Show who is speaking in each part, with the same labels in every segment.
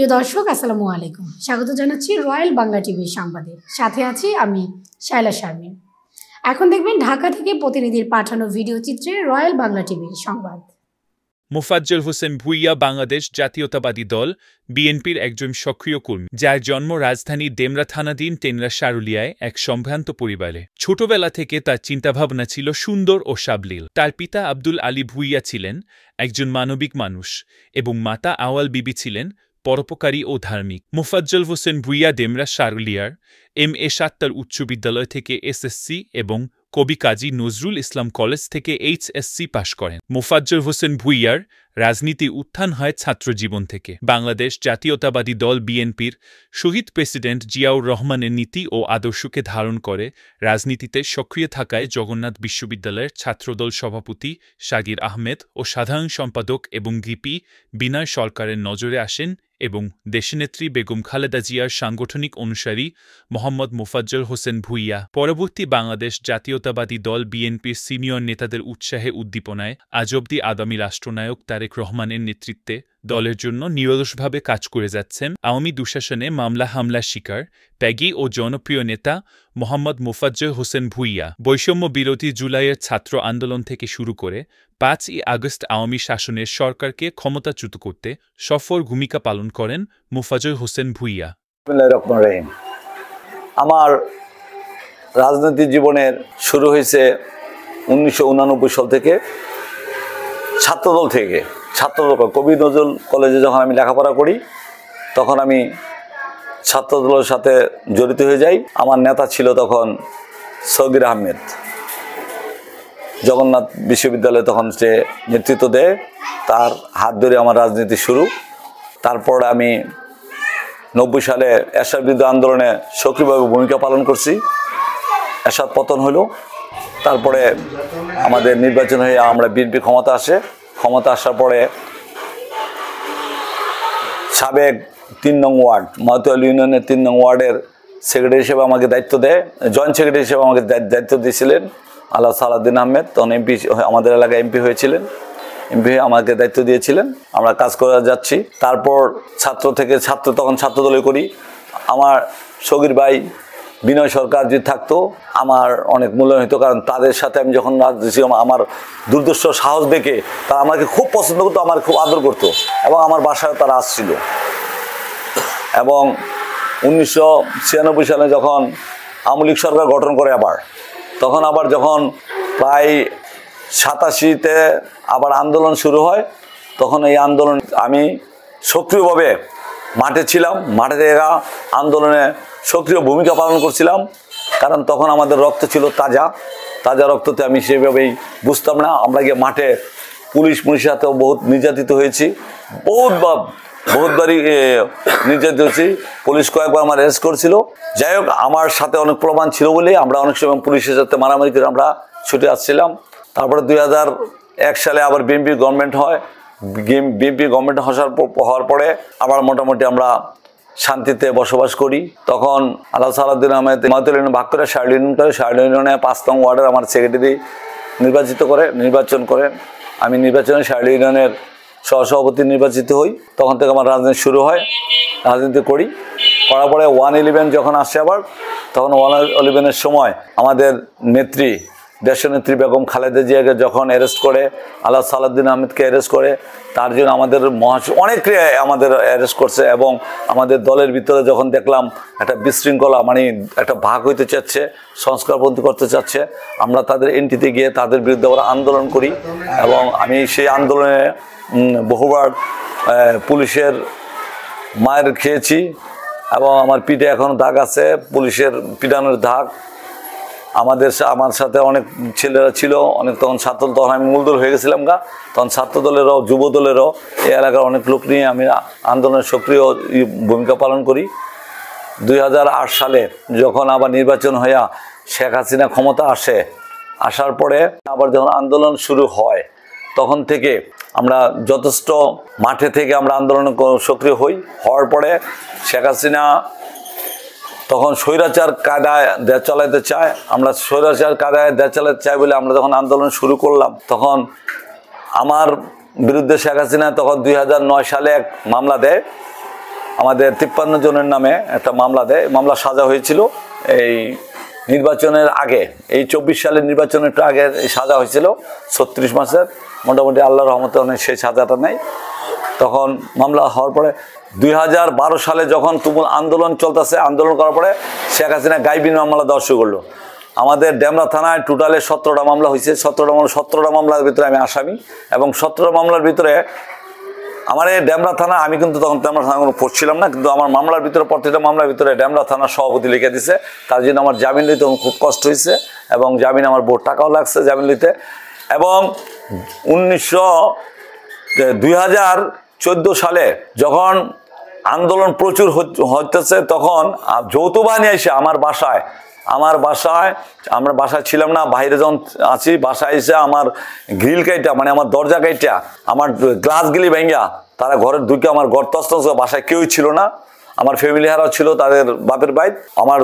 Speaker 1: প্রিয় দর্শক আসসালামু আলাইকুম, স্বাগত জানাচ্ছি রয়্যাল বাংলা টিভির সংবাদে। সাথে আছি আমি শায়লা শারমিন। এখন দেখবেন ঢাকা থেকে প্রতিনিধির পাঠানো ভিডিও চিত্রে রয়্যাল বাংলা টিভির সংবাদ।
Speaker 2: মোফাজ্জল হোসেন ভূঁইয়া বাংলাদেশ জাতীয়তাবাদী দল বিএনপির একজন সক্রিয় কর্মী, যার জন্ম রাজধানীর ডেমরা থানাধীন টেনরা সারুলিয়ায় এক সম্ভ্রান্ত পরিবারে। ছোটবেলা থেকে তার চিন্তাভাবনা ছিল সুন্দর ও সাবলীল। তার পিতা আব্দুল আলী ভূঁইয়া ছিলেন একজন মানবিক মানুষ এবং মাতা আওয়াল বিবি ছিলেন পরোপকারী ও ধার্মিক। মোফাজ্জল হোসেন ভূঁইয়া ডেমরা সারুলিয়ার MA সাত্তার উচ্চ বিদ্যালয় থেকে SSC এবং কবি কাজী নজরুল ইসলাম কলেজ থেকে HSC পাশ করেন। মোফাজ্জল হোসেন ভূঁইয়ার রাজনীতি উত্থান হয় ছাত্রজীবন থেকে। বাংলাদেশ জাতীয়তাবাদী দল বিএনপির শহীদ প্রেসিডেন্ট জিয়াউর রহমানের নীতি ও আদর্শকে ধারণ করে রাজনীতিতে সক্রিয় থাকায় জগন্নাথ বিশ্ববিদ্যালয়ের ছাত্রদল সভাপতি শাগির আহমেদ ও সাধারণ সম্পাদক এবং ভিপি বিনয় সরকারের নজরে আসেন এবং দেশনেত্রী বেগম খালেদা জিয়ার সাংগঠনিক অনুসারী মোহাম্মদ মোফাজ্জল হোসেন ভূঁইয়া পরবর্তী বাংলাদেশ জাতীয়তাবাদী দল বিএনপির সিনিয়র নেতাদের উৎসাহে উদ্দীপনায় আজ অবধি আগামী রাষ্ট্রনায়ক তারেক রহমানের নেতৃত্বে দলের জন্য নিরলসভাবে কাজ করে যাচ্ছেন আওয়ামী দুঃশাসনে মামলা হামলার শিকার ত্যাগী ও জনপ্রিয় নেতা মোহাম্মদ মোফাজ্জল হোসেন ভূঁইয়া। বৈষম্য বিরোধী জুলাইয়ের ছাত্র আন্দোলন থেকে শুরু করে 5ই আগস্ট আওয়ামী শাসনের সরকারকে ক্ষমতাচ্যুত করতে সফল ভূমিকা পালন করেন মোফাজ্জল হোসেন ভূঁইয়া।
Speaker 3: আমার রাজনৈতিক জীবনের শুরু হয়েছে 1989 সাল থেকে, ছাত্রদল থেকে। ছাত্রদল কবি নজরুল কলেজে যখন আমি লেখাপড়া করি তখন আমি ছাত্রদলের সাথে জড়িত হয়ে যাই। আমার নেতা ছিল তখন শাগির আহমেদ, জগন্নাথ বিশ্ববিদ্যালয়ে তখন সে নেতৃত্ব দেয়। তার হাত ধরে আমার রাজনীতি শুরু। তারপর আমি 90 সালে এরশাদ বিরোধী আন্দোলনে সক্রিয়ভাবে ভূমিকা পালন করছি। এরশাদ পতন হলো, তারপরে আমাদের নির্বাচন হয়ে আমরা বিএনপি ক্ষমতা আসে। ক্ষমতা আসার পরে সাবেক 3 নং ওয়ার্ড মহতোয়াল ইউনিয়নের 3 নং ওয়ার্ডের সেক্রেটারি হিসেবে আমাকে দায়িত্ব দেয়। জয়েন্ট সেক্রেটারি হিসেবে আমাকে দায়িত্ব দিয়েছিলেন আল্লাহ সালাউদ্দিন আহমেদ, তখন এমপি, আমাদের এলাকায় এমপি হয়েছিলেন। এমপি হয়ে আমাকে দায়িত্ব দিয়েছিলেন, আমরা কাজ করে যাচ্ছি। তারপর তখন ছাত্রদলে করি। আমার সগির ভাই বিনয় সরকার যদি থাকতো আমার অনেক মূল্যায়ন হতো, কারণ তাদের সাথে আমি যখন রাজনীতি আমার দুর্দর্শ সাহস দেখে তারা আমাকে খুব পছন্দ করতো, আমার খুব আদর করতো এবং আমার বাসায় তারা আসছিল। এবং 1996 সালে যখন আওয়ামী লীগ সরকার গঠন করে তখন যখন প্রায় 87-তে আবার আন্দোলন শুরু হয়, তখন এই আন্দোলন আমি সক্রিয়ভাবে মাঠে ছিলাম। মাঠে থেকে আন্দোলনে সক্রিয় ভূমিকা পালন করছিলাম, কারণ তখন আমাদের রক্ত ছিল তাজা রক্ততে। আমি সেভাবেই বুঝতাম না। আমরা গিয়ে মাঠে পুলিশের সাথেও বহুত নির্যাতিত হয়েছি, বহুতবারই নির্যাতিত হয়েছি। পুলিশ কয়েকবার আমার অ্যারেস্ট করেছিল। যাই হোক, আমার সাথে অনেক প্রমাণ ছিল বলে আমরা অনেক সময় পুলিশের সাথে মারামারি করে আমরা ছুটে আসছিলাম। তারপরে 2001 সালে আবার বিএনপি গভর্নমেন্ট হয়। বিএনপি গভর্নমেন্ট হওয়ার পরে আবার মোটামুটি আমরা শান্তিতে বসবাস করি। তখন আল্লাহ সালাউদ্দিন আহমেদ মহতোয়াল ইউনিয়ন ভাগ করে শার্লি ইউনিয়ন করে। শার্লি ইউনিয়নে 5 নং ওয়ার্ডের আমার সেক্রেটারি নির্বাচন করেন। আমি নির্বাচনে শার্লি ইউনিয়নের সহসভাপতি নির্বাচিত হই। তখন থেকে আমার রাজনীতি শুরু হয়, রাজনীতি করার পরে 111 যখন আসে তখন 111-এর সময় আমাদের দেশনেত্রী বেগম খালেদা জিয়াকে যখন অ্যারেস্ট করে, আল্লাহ সালাউদ্দিন আহমেদকে অ্যারেস্ট করে, তার জন্য আমাদের অনেকে আমাদের অ্যারেস্ট করছে। এবং আমাদের দলের ভিতরে যখন দেখলাম একটা বিশৃঙ্খলা, একটা ভাগ হইতে চাচ্ছে, সংস্কারপন্থী করতে চাচ্ছে, আমরা তাদের এন্ট্রিতে গিয়ে তাদের বিরুদ্ধে আমরা আন্দোলন করি। এবং আমি সেই আন্দোলনে বহুবার পুলিশের মায়ের খেয়েছি এবং আমার পিঠে এখনও দাগ আছে, পুলিশের পিটানোর দাগ। আমার সাথে অনেক ছেলেরা ছিল, অনেক তখন ছাত্রদল, তখন আমি মূলদল হয়ে গেছিলাম তখন ছাত্রদলেরও যুব দলেরও এই এলাকার অনেক লোক নিয়ে আমি আন্দোলনের সক্রিয় ভূমিকা পালন করি। 2008 সালে যখন আবার নির্বাচন হইয়া শেখ হাসিনা ক্ষমতা আসার পরে আবার যখন আন্দোলন শুরু হয়, তখন থেকে আমরা যথেষ্ট মাঠে থেকে আমরা আন্দোলনে সক্রিয় হওয়ার পরে শেখ হাসিনা তখন স্বৈরাচার কায়দায় দেশ চালাতে চায়। আমরা স্বৈরাচার কায়দায় দেশ চালাতে চাই বলে আমরা যখন আন্দোলন শুরু করলাম, তখন আমার বিরুদ্ধে শেখ হাসিনা তখন 2009 সালে এক মামলা দেয়। আমাদের 53 জনের নামে একটা মামলা দেয়। মামলা সাজা হয়েছিল এই নির্বাচনের আগে, এই 24 সালের নির্বাচনের আগে সাজা হয়েছিল 36 মাসের। মোটামুটি আল্লাহর রহমতে অনেক সেই সাজাটা নেই। তখন মামলা হওয়ার পরে 2012 সালে যখন তুমুল আন্দোলন চলতেছে, আন্দোলন করার পরে শেখ হাসিনা গাইবি মামলা দেওয়া শুরু করলো। আমাদের ডেমরা থানায় টোটালে 17টা মামলা হয়েছে। 17টা মামলার ভিতরে আমি আসামি, এবং 17 মামলার ভিতরে আমার এই ডেমরা থানা, আমি কিন্তু তখন ডেমরা থানা কোনো পড়ছিলাম না, কিন্তু আমার মামলার ভিতরে প্রত্যেকটা মামলার ভিতরে ডেমরা থানার সভাপতি লিখে দিছে। তার জন্য আমার জামিন নিতে খুব কষ্ট হয়েছে, এবং জামিন আমার বহু টাকাও লাগছে জামিন নিতে। এবং 2014 সালে যখন আন্দোলন প্রচুর হতেছে, তখন যৌথ বাহিনী এসে আমার বাসায়, আমরা বাসায় ছিলাম না, বাইরে যখন আছি, বাসায় এসে আমার গ্রিল কাইটা, মানে আমার দরজা কাইটা, আমার গ্লাস গিলি ভেঙ্গা, তারা ঘরের ঢুকে আমার ঘর তছনছ, বাসায় কেউই ছিল না, আমার ফ্যামিলি হারাও ছিল, তাদের বাপের বাইর, আমার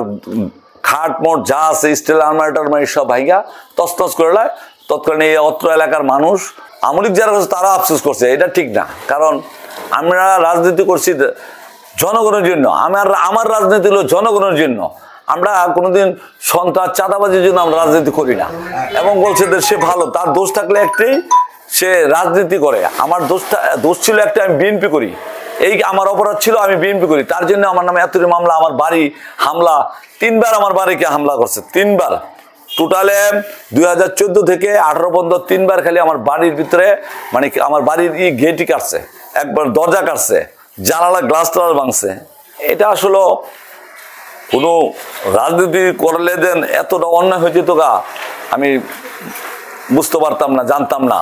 Speaker 3: খাট মোট যা আছে স্টিল আলমারি সব ভাঙ্গা তছনছ করে দেয়। তৎকালীন এই অত্র এলাকার মানুষ, আমলিক যারা করছে তারা আফসোস করছে, এটা ঠিক না। কারণ আমরা রাজনীতি করছি জনগণের জন্য, আমার রাজনীতি হলো জনগণের জন্য। আমরা কোনোদিন সন্ত্রাস চাঁদাবাজির জন্য আমরা রাজনীতি করি না। এবং বলছে যে সে ভালো, তার দোষ থাকলে একটাই, সে রাজনীতি করে। আমার দোষ ছিল একটা, আমি বিএনপি করি, এই আমার অপরাধ ছিল, আমি বিএনপি করি। তার জন্য আমার নামে এতটি মামলা, আমার বাড়ি হামলা, 3বার আমার বাড়িকে হামলা করছে, 3বার। টোটালে 2014 থেকে 18 পর্যন্ত 3বার খালি আমার বাড়ির ভিতরে, মানে আমার বাড়ির গেটই কাটছে, একবার দরজা কাটছে, জানালা গ্লাস টালাস ভাঙছে। এটা আসলে কোনো রাজনীতি করলে দেন এতটা অন্যায় হয়ে যেত গা, আমি বুঝতে পারতাম না, জানতাম না।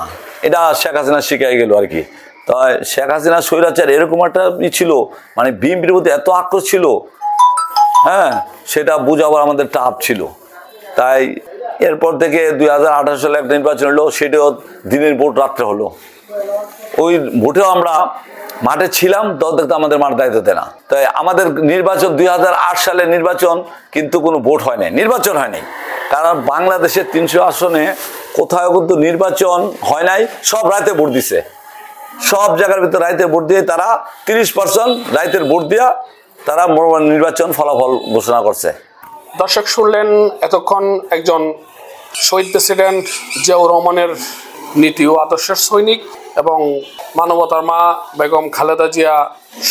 Speaker 3: এটা শেখ হাসিনা শিখাই গেল আর কি। তাই শেখ হাসিনা স্বৈরাচার এরকম একটা ছিল, মানে বিএনপির প্রতি এত আক্রোশ ছিল, হ্যাঁ, সেটা বুঝাবার আমাদের টাফ ছিল। তাই এরপর থেকে 2018 সালে একটা নির্বাচন হলো, সেটাও দিনের ভোট রাত্রে হলো। ওই ভোটেও আমরা মাঠে ছিলাম, তখন দেখতে আমাদের মাঠ দায়িত্ব দেয় না। তাই আমাদের নির্বাচন 2008 সালের নির্বাচন কিন্তু কোনো ভোট হয় নাই, নির্বাচন হয় নাই। কারণ বাংলাদেশের 300 আসনে কোথাও কিন্তু নির্বাচন হয় নাই, সব রাতে ভোট দিছে। সব জায়গার ভিতরে রাইতে ভোট দিয়ে তারা 30% রাইতের ভোট দিয়া তারা নির্বাচন ফলাফল ঘোষণা করছে।
Speaker 4: দর্শক শুনলেন এতক্ষণ একজন শহীদ প্রেসিডেন্ট জিয়াউর রহমানের নীতি ও আদর্শের সৈনিক এবং মানবতার মা বেগম খালেদা জিয়া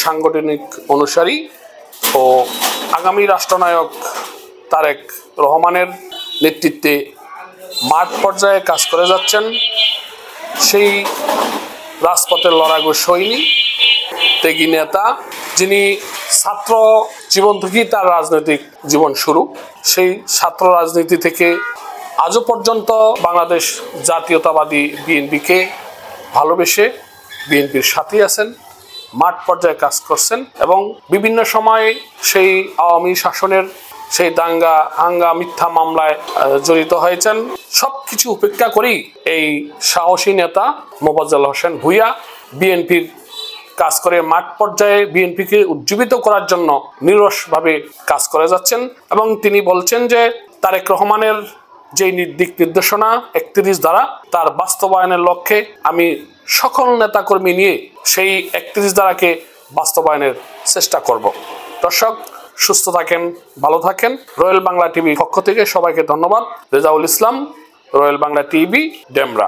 Speaker 4: সাংগঠনিক অনুসারী ও আগামী রাষ্ট্রনায়ক তারেক রহমানের নেতৃত্বে মাঠ পর্যায়ে কাজ করে যাচ্ছেন সেই রাজপথের লড়াকু সৈনিক, ত্যাগী নেতা, যিনি ছাত্র জীবন থেকেই তার রাজনৈতিক জীবন শুরু। সেই ছাত্র রাজনীতি থেকে আজও পর্যন্ত বাংলাদেশ জাতীয়তাবাদী বিএনপিকে ভালোবেসে বিএনপির সাথেই আছেন, মাঠ পর্যায়ে কাজ করছেন এবং বিভিন্ন সময়ে সেই আওয়ামী শাসনের সেই দাঙ্গা হাঙ্গা মিথ্যা মামলায় জড়িত হয়েছেন। সবকিছু উপেক্ষা করেই এই সাহসী নেতা মোফাজ্জল হোসেন ভূঁইয়া বিএনপির কাজ করে মাঠ পর্যায়ে বিএনপিকে উজ্জীবিত করার জন্য নিরসভাবে কাজ করে যাচ্ছেন। এবং তিনি বলছেন যে তারেক রহমানের যে দিক নির্দেশনা 31 ধারা, তার বাস্তবায়নের লক্ষ্যে আমি সকল নেতাকর্মী নিয়ে সেই 31 ধারাকে বাস্তবায়নের চেষ্টা করব। দর্শক সুস্থ থাকেন, ভালো থাকেন। রয়্যাল বাংলা টিভি পক্ষ থেকে সবাইকে ধন্যবাদ। রেজাউল ইসলাম, রয়্যাল বাংলা টিভি, ডেমরা।